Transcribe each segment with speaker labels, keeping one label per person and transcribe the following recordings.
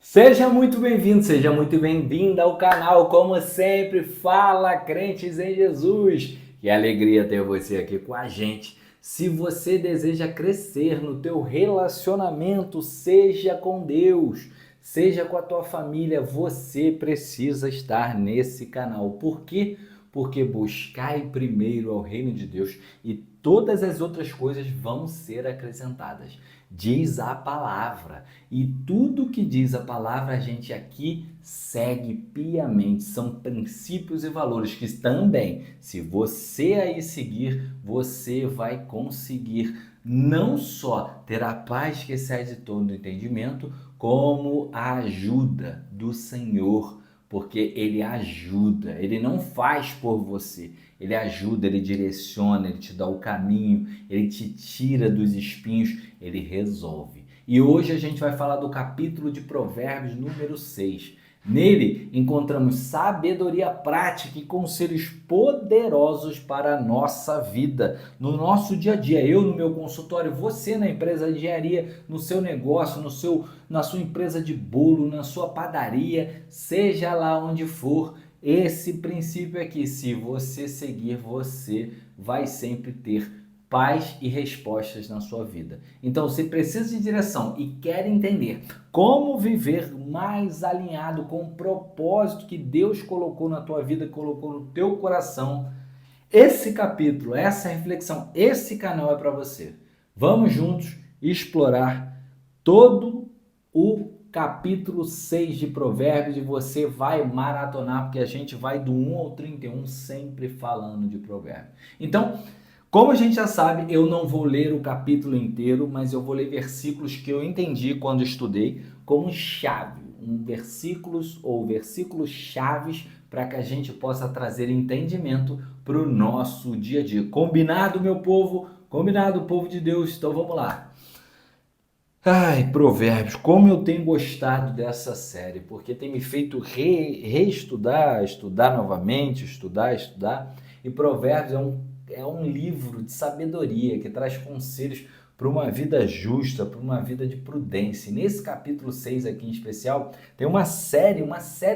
Speaker 1: Seja muito bem-vindo, seja muito bem-vinda ao canal. Como sempre, fala crentes em Jesus. Que alegria ter você aqui com a gente. Se você deseja crescer no teu relacionamento, seja com Deus, seja com a tua família, você precisa estar nesse canal. Por quê? Porque buscai primeiro ao reino de Deus e todas as outras coisas vão ser acrescentadas. Diz a palavra. E tudo que diz a palavra a gente aqui segue piamente. São princípios e valores que também, se você aí seguir, você vai conseguir não só ter a paz que excede todo entendimento, como a ajuda do Senhor, porque Ele ajuda, Ele não faz por você, Ele ajuda, Ele direciona, Ele te dá o caminho, Ele te tira dos espinhos, Ele resolve. E hoje a gente vai falar do capítulo de Provérbios número 6. Nele encontramos sabedoria prática e conselhos poderosos para a nossa vida, no nosso dia a dia. Eu no meu consultório, você na empresa de engenharia, no seu negócio, na sua empresa de bolo, na sua padaria, seja lá onde for. Esse princípio aqui, se você seguir, você vai sempre ter paz e respostas na sua vida. Então, se precisa de direção e quer entender como viver mais alinhado com o propósito que Deus colocou na tua vida, colocou no teu coração, esse capítulo, essa reflexão, esse canal é para você. Vamos juntos explorar todo o capítulo 6 de Provérbios e você vai maratonar, porque a gente vai do 1 ao 31 sempre falando de Provérbios. Então, como a gente já sabe, eu não vou ler o capítulo inteiro, mas eu vou ler versículos que eu entendi quando estudei como chave, versículos ou versículos chaves para que a gente possa trazer entendimento para o nosso dia a dia. Combinado, meu povo? Combinado, povo de Deus? Então vamos lá. Ai, Provérbios, como eu tenho gostado dessa série, porque tem me feito reestudar, estudar novamente, estudar. E Provérbios é um livro de sabedoria que traz conselhos para uma vida justa, para uma vida de prudência. E nesse capítulo 6 aqui em especial, tem uma série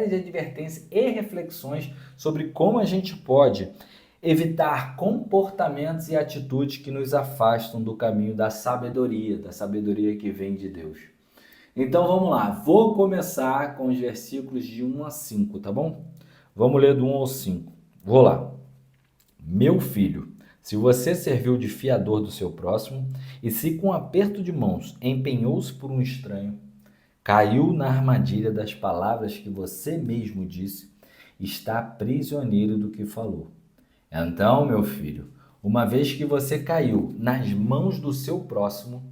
Speaker 1: de advertências e reflexões sobre como a gente pode evitar comportamentos e atitudes que nos afastam do caminho da sabedoria que vem de Deus. Então vamos lá, vou começar com os versículos de 1 a 5, tá bom? Vamos ler do 1 ao 5. Vou lá. Meu filho, se você serviu de fiador do seu próximo, e se com aperto de mãos empenhou-se por um estranho, caiu na armadilha das palavras que você mesmo disse, está prisioneiro do que falou. Então, meu filho, uma vez que você caiu nas mãos do seu próximo,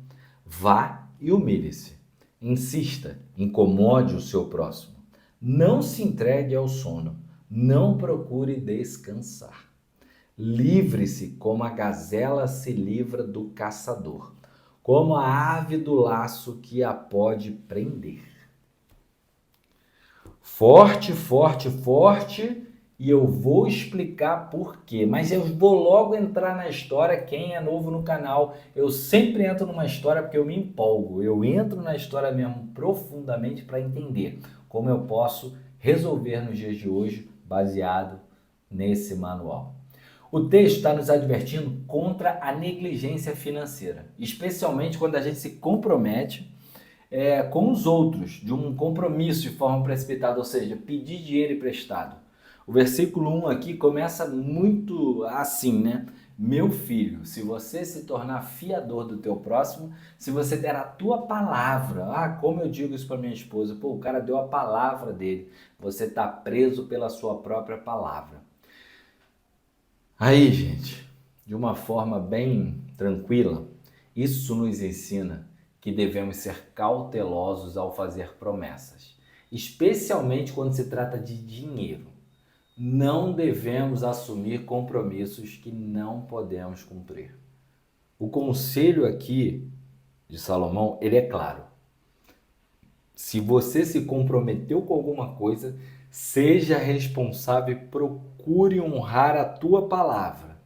Speaker 1: vá e humilhe-se. Insista, incomode o seu próximo. Não se entregue ao sono, não procure descansar. Livre-se como a gazela se livra do caçador, como a ave do laço que a pode prender. Forte, forte, forte, e eu vou explicar por quê. Mas eu vou logo entrar na história. Quem é novo no canal, eu sempre entro numa história porque eu me empolgo. Eu entro na história mesmo profundamente para entender como eu posso resolver nos dias de hoje, baseado nesse manual. O texto está nos advertindo contra a negligência financeira, especialmente quando a gente se compromete com os outros, de um compromisso de forma precipitada, ou seja, pedir dinheiro emprestado. O versículo 1 aqui começa muito assim, né? Meu filho, se você se tornar fiador do teu próximo, se você der a tua palavra, como eu digo isso para minha esposa, o cara deu a palavra dele, você está preso pela sua própria palavra. Aí, gente, de uma forma bem tranquila, isso nos ensina que devemos ser cautelosos ao fazer promessas, especialmente quando se trata de dinheiro. Não devemos assumir compromissos que não podemos cumprir. O conselho aqui de Salomão, ele é claro. Se você se comprometeu com alguma coisa, seja responsável e procure honrar a tua palavra.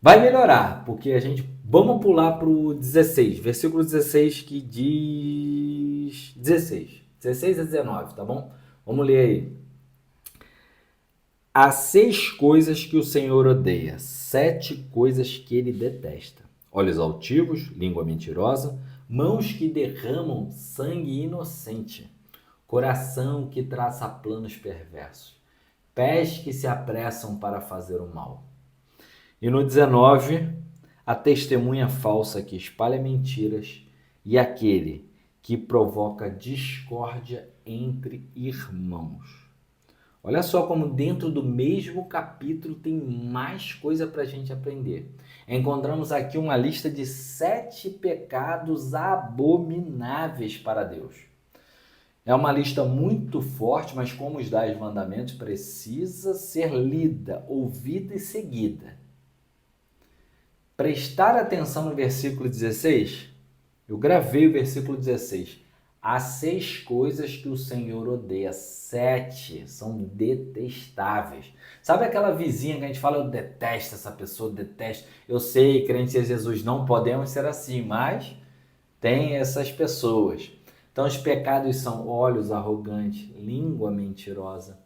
Speaker 1: Vai melhorar, porque vamos pular para o 16, versículo 16 que diz 16 a 19, tá bom? Vamos ler aí. Há 6 coisas que o Senhor odeia, 7 coisas que ele detesta: olhos altivos, língua mentirosa, mãos que derramam sangue inocente, coração que traça planos perversos, pés que se apressam para fazer o mal. E no 19, a testemunha falsa que espalha mentiras e aquele que provoca discórdia entre irmãos. Olha só como dentro do mesmo capítulo tem mais coisa para a gente aprender. Encontramos aqui uma lista de 7 pecados abomináveis para Deus. É uma lista muito forte, mas como os 10 mandamentos, precisa ser lida, ouvida e seguida. Prestar atenção no versículo 16, eu gravei o versículo 16. Há 6 coisas que o Senhor odeia, 7 são detestáveis. Sabe aquela vizinha que a gente fala, eu detesto essa pessoa, detesto. Eu sei, crentes em Jesus, não podemos ser assim, mas tem essas pessoas. Então os pecados são olhos arrogantes, língua mentirosa,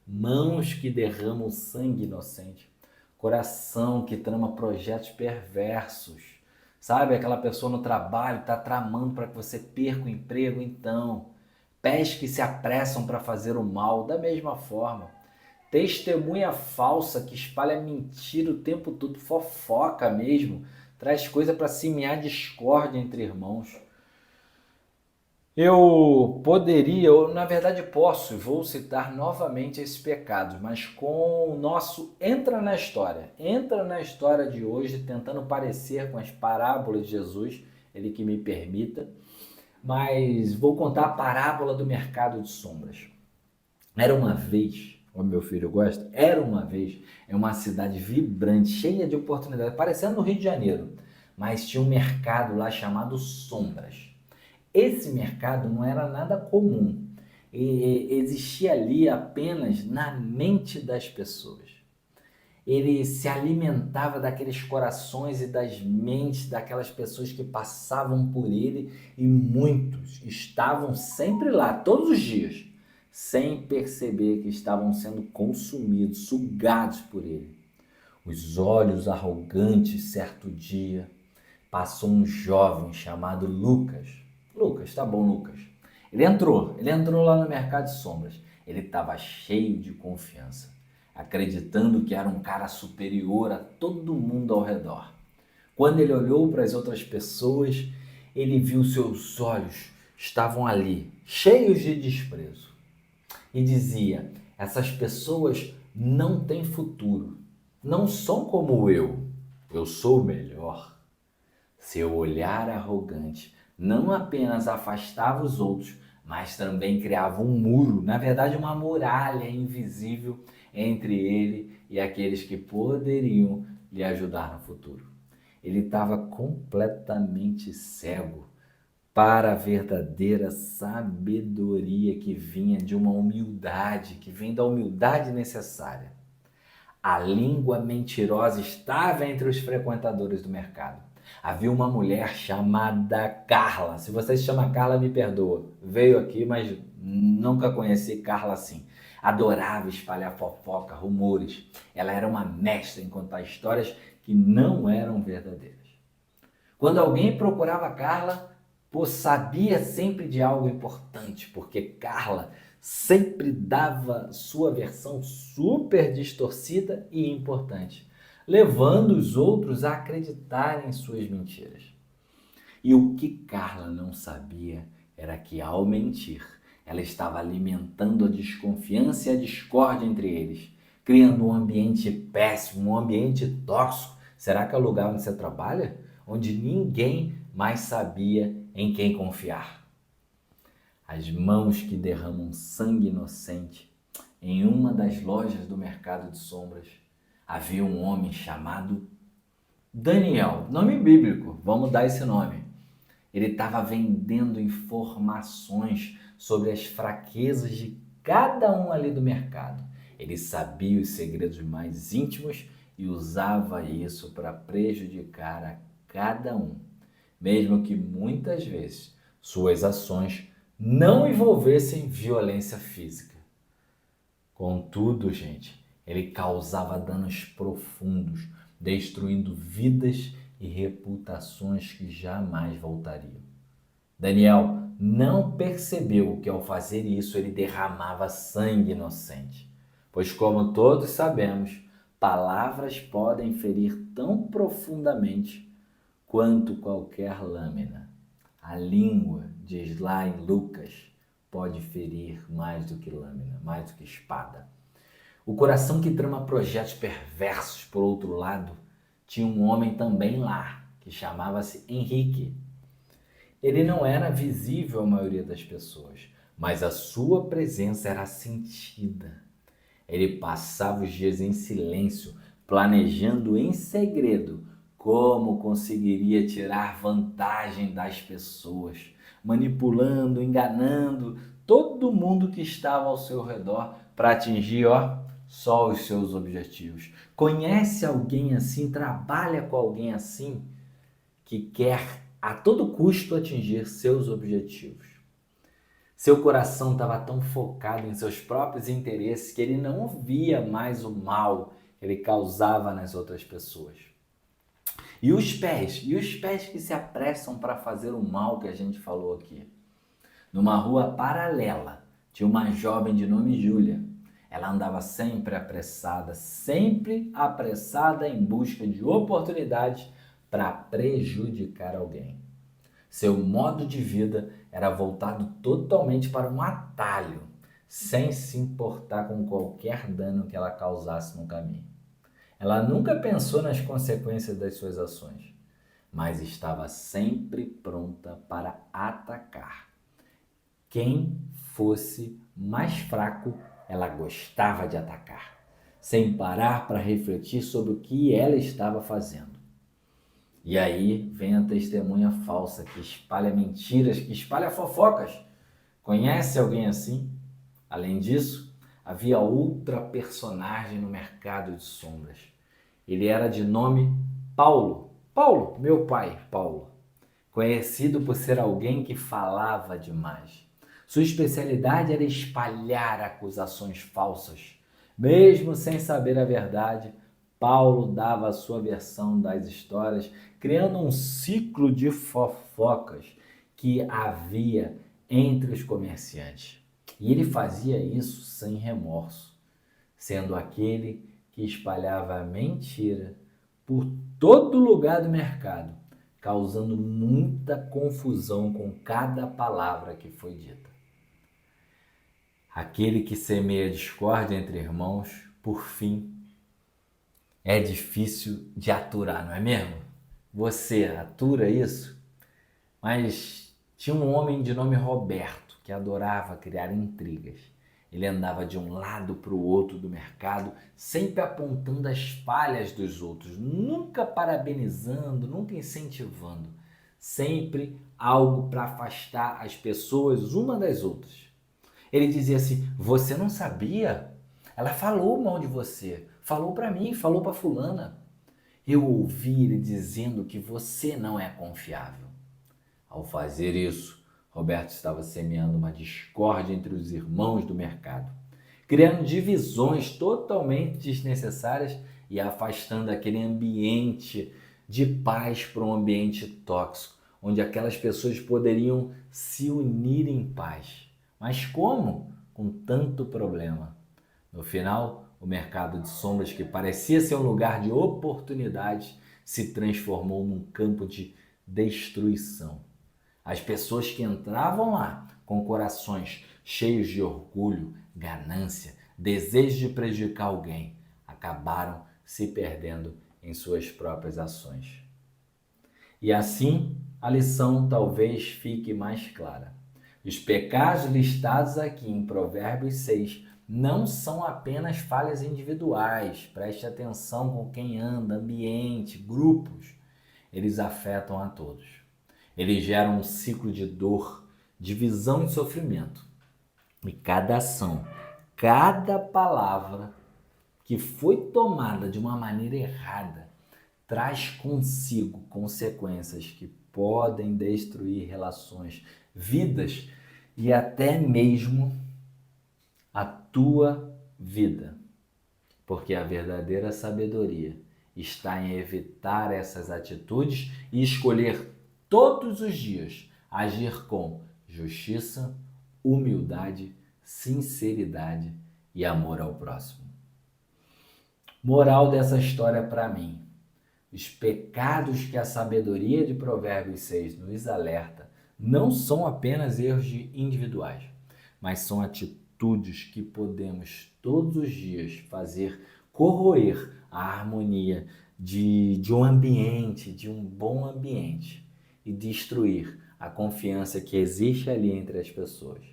Speaker 1: mãos que derramam sangue inocente, coração que trama projetos perversos. Sabe, aquela pessoa no trabalho está tramando para que você perca o emprego, então. Pés que se apressam para fazer o mal, da mesma forma. Testemunha falsa que espalha mentira o tempo todo, fofoca mesmo, traz coisa para semear discórdia entre irmãos. Eu poderia, ou na verdade posso, e vou citar novamente esses pecados, mas com o nosso entra na história de hoje, tentando parecer com as parábolas de Jesus, ele que me permita, mas vou contar a parábola do mercado de sombras. Era uma vez, o meu filho gosta, era uma vez, é uma cidade vibrante, cheia de oportunidades, parecendo no Rio de Janeiro, mas tinha um mercado lá chamado Sombras. Esse mercado não era nada comum, existia ali apenas na mente das pessoas. Ele se alimentava daqueles corações e das mentes daquelas pessoas que passavam por ele, e muitos estavam sempre lá, todos os dias, sem perceber que estavam sendo consumidos, sugados por ele. Os olhos arrogantes, certo dia, passou um jovem chamado Lucas. Lucas, tá bom, Lucas. Ele entrou lá no mercado de sombras. Ele estava cheio de confiança, acreditando que era um cara superior a todo mundo ao redor. Quando ele olhou para as outras pessoas, ele viu seus olhos estavam ali, cheios de desprezo. E dizia: essas pessoas não têm futuro, não são como eu sou o melhor. Seu olhar arrogante não apenas afastava os outros, mas também criava um muro, na verdade uma muralha invisível entre ele e aqueles que poderiam lhe ajudar no futuro. Ele estava completamente cego para a verdadeira sabedoria que vinha de uma humildade, que vem da humildade necessária. A língua mentirosa estava entre os frequentadores do mercado. Havia uma mulher chamada Carla. Se você se chama Carla, me perdoa. Veio aqui, mas nunca conheci Carla assim. Adorava espalhar fofoca, rumores. Ela era uma mestra em contar histórias que não eram verdadeiras. Quando alguém procurava Carla, sabia sempre de algo importante, porque Carla sempre dava sua versão super distorcida e importante, levando os outros a acreditarem em suas mentiras. E o que Carla não sabia era que, ao mentir, ela estava alimentando a desconfiança e a discórdia entre eles, criando um ambiente péssimo, um ambiente tóxico. Será que é o lugar onde você trabalha? Onde ninguém mais sabia em quem confiar. As mãos que derramam sangue inocente. Em uma das lojas do mercado de sombras, havia um homem chamado Daniel, nome bíblico, vamos dar esse nome. Ele estava vendendo informações sobre as fraquezas de cada um ali do mercado. Ele sabia os segredos mais íntimos e usava isso para prejudicar a cada um, mesmo que muitas vezes suas ações não envolvessem violência física. Contudo, gente, ele causava danos profundos, destruindo vidas e reputações que jamais voltariam. Daniel não percebeu que ao fazer isso ele derramava sangue inocente, pois como todos sabemos, palavras podem ferir tão profundamente quanto qualquer lâmina. A língua, diz lá em Lucas, pode ferir mais do que lâmina, mais do que espada. O coração que trama projetos perversos, por outro lado, tinha um homem também lá, que chamava-se Henrique. Ele não era visível à maioria das pessoas, mas a sua presença era sentida. Ele passava os dias em silêncio, planejando em segredo como conseguiria tirar vantagem das pessoas, manipulando, enganando todo mundo que estava ao seu redor para atingir, só os seus objetivos. Conhece alguém assim, trabalha com alguém assim que quer a todo custo atingir seus objetivos. Seu coração estava tão focado em seus próprios interesses que ele não via mais o mal que ele causava nas outras pessoas. E os pés que se apressam para fazer o mal que a gente falou aqui. Numa rua paralela, tinha uma jovem de nome Júlia. Ela andava sempre apressada em busca de oportunidades para prejudicar alguém. Seu modo de vida era voltado totalmente para um atalho, sem se importar com qualquer dano que ela causasse no caminho. Ela nunca pensou nas consequências das suas ações, mas estava sempre pronta para atacar. Quem fosse mais fraco, ela gostava de atacar, sem parar para refletir sobre o que ela estava fazendo. E aí vem a testemunha falsa que espalha mentiras, que espalha fofocas. Conhece alguém assim? Além disso, havia outra personagem no mercado de sombras. Ele era de nome Paulo. Paulo, meu pai, Paulo. Conhecido por ser alguém que falava demais. Sua especialidade era espalhar acusações falsas. Mesmo sem saber a verdade, Paulo dava a sua versão das histórias, criando um ciclo de fofocas que havia entre os comerciantes. E ele fazia isso sem remorso, sendo aquele que espalhava a mentira por todo lugar do mercado, causando muita confusão com cada palavra que foi dita. Aquele que semeia discórdia entre irmãos, por fim, é difícil de aturar, não é mesmo? Você atura isso? Mas tinha um homem de nome Roberto que adorava criar intrigas. Ele andava de um lado para o outro do mercado, sempre apontando as falhas dos outros, nunca parabenizando, nunca incentivando. Sempre algo para afastar as pessoas uma das outras. Ele dizia assim: você não sabia? Ela falou mal de você, falou para mim, falou para fulana. Eu ouvi ele dizendo que você não é confiável. Ao fazer isso, Roberto estava semeando uma discórdia entre os irmãos do mercado, criando divisões totalmente desnecessárias e afastando aquele ambiente de paz para um ambiente tóxico, onde aquelas pessoas poderiam se unir em paz. Mas como? Com tanto problema. No final, o mercado de sombras, que parecia ser um lugar de oportunidades, se transformou num campo de destruição. As pessoas que entravam lá com corações cheios de orgulho, ganância, desejo de prejudicar alguém, acabaram se perdendo em suas próprias ações. E assim, a lição talvez fique mais clara. Os pecados listados aqui em Provérbios 6 não são apenas falhas individuais. Preste atenção com quem anda, ambiente, grupos. Eles afetam a todos. Eles geram um ciclo de dor, divisão e sofrimento. E cada ação, cada palavra que foi tomada de uma maneira errada, traz consigo consequências que podem destruir relações, vidas e até mesmo a tua vida. Porque a verdadeira sabedoria está em evitar essas atitudes e escolher todos os dias agir com justiça, humildade, sinceridade e amor ao próximo. Moral dessa história para mim: os pecados que a sabedoria de Provérbios 6 nos alerta não são apenas erros individuais, mas são atitudes que podemos todos os dias fazer corroer a harmonia de um ambiente, de um bom ambiente, e destruir a confiança que existe ali entre as pessoas.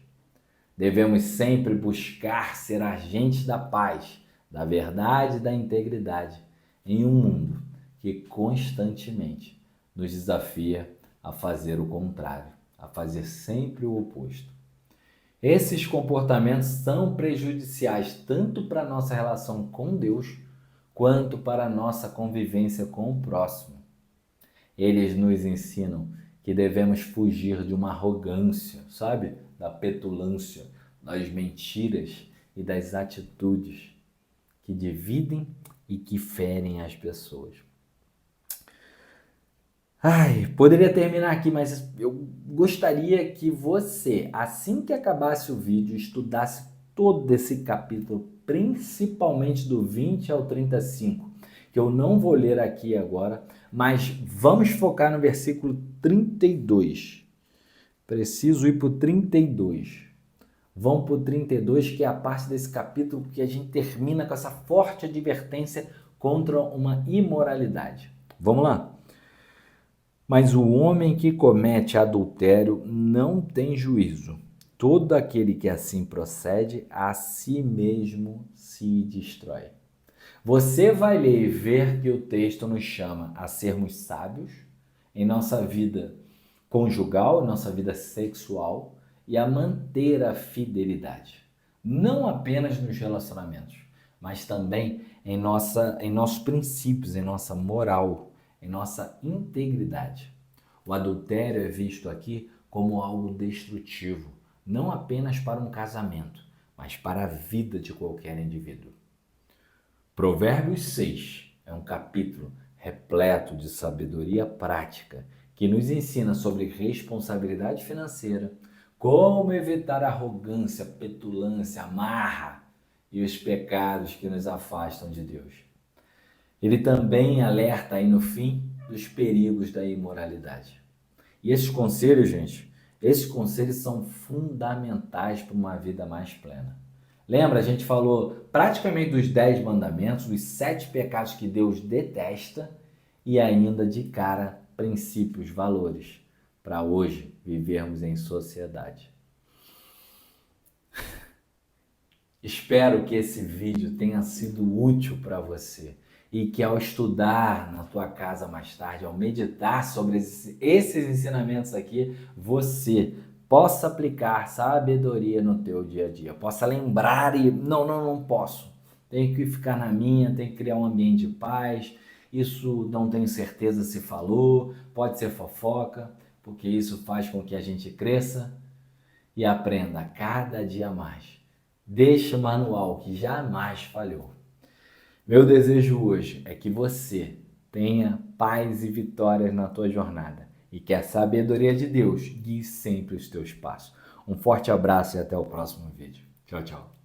Speaker 1: Devemos sempre buscar ser agentes da paz, da verdade e da integridade em um mundo que constantemente nos desafia a fazer o contrário, a fazer sempre o oposto. Esses comportamentos são prejudiciais tanto para a nossa relação com Deus, quanto para a nossa convivência com o próximo. Eles nos ensinam que devemos fugir de uma arrogância, sabe? Da petulância, das mentiras e das atitudes que dividem e que ferem as pessoas. Poderia terminar aqui, mas eu gostaria que você, assim que acabasse o vídeo, estudasse todo esse capítulo, principalmente do 20 ao 35, que eu não vou ler aqui agora, mas vamos focar no versículo 32. Preciso ir para o 32. Vamos para o 32, que é a parte desse capítulo que a gente termina com essa forte advertência contra uma imoralidade. Vamos lá? Mas o homem que comete adultério não tem juízo. Todo aquele que assim procede, a si mesmo se destrói. Você vai ler e ver que o texto nos chama a sermos sábios em nossa vida conjugal, nossa vida sexual, e a manter a fidelidade. Não apenas nos relacionamentos, mas também em nossos princípios, em nossa moral, em nossa integridade. O adultério é visto aqui como algo destrutivo, não apenas para um casamento, mas para a vida de qualquer indivíduo. Provérbios 6 é um capítulo repleto de sabedoria prática que nos ensina sobre responsabilidade financeira, como evitar arrogância, petulância, amarra e os pecados que nos afastam de Deus. Ele também alerta aí no fim dos perigos da imoralidade. E esses conselhos, gente, esses conselhos são fundamentais para uma vida mais plena. Lembra, a gente falou praticamente dos 10 mandamentos, dos 7 pecados que Deus detesta e ainda de cara princípios, valores para hoje vivermos em sociedade. Espero que esse vídeo tenha sido útil para você e que ao estudar na tua casa mais tarde, ao meditar sobre esses ensinamentos aqui, você possa aplicar sabedoria no teu dia a dia, possa lembrar e não posso, tenho que ficar na minha, tenho que criar um ambiente de paz, isso não tenho certeza se falou, pode ser fofoca, porque isso faz com que a gente cresça e aprenda a cada dia mais. Deixa o manual que jamais falhou. Meu desejo hoje é que você tenha paz e vitórias na tua jornada e que a sabedoria de Deus guie sempre os teus passos. Um forte abraço e até o próximo vídeo. Tchau, tchau.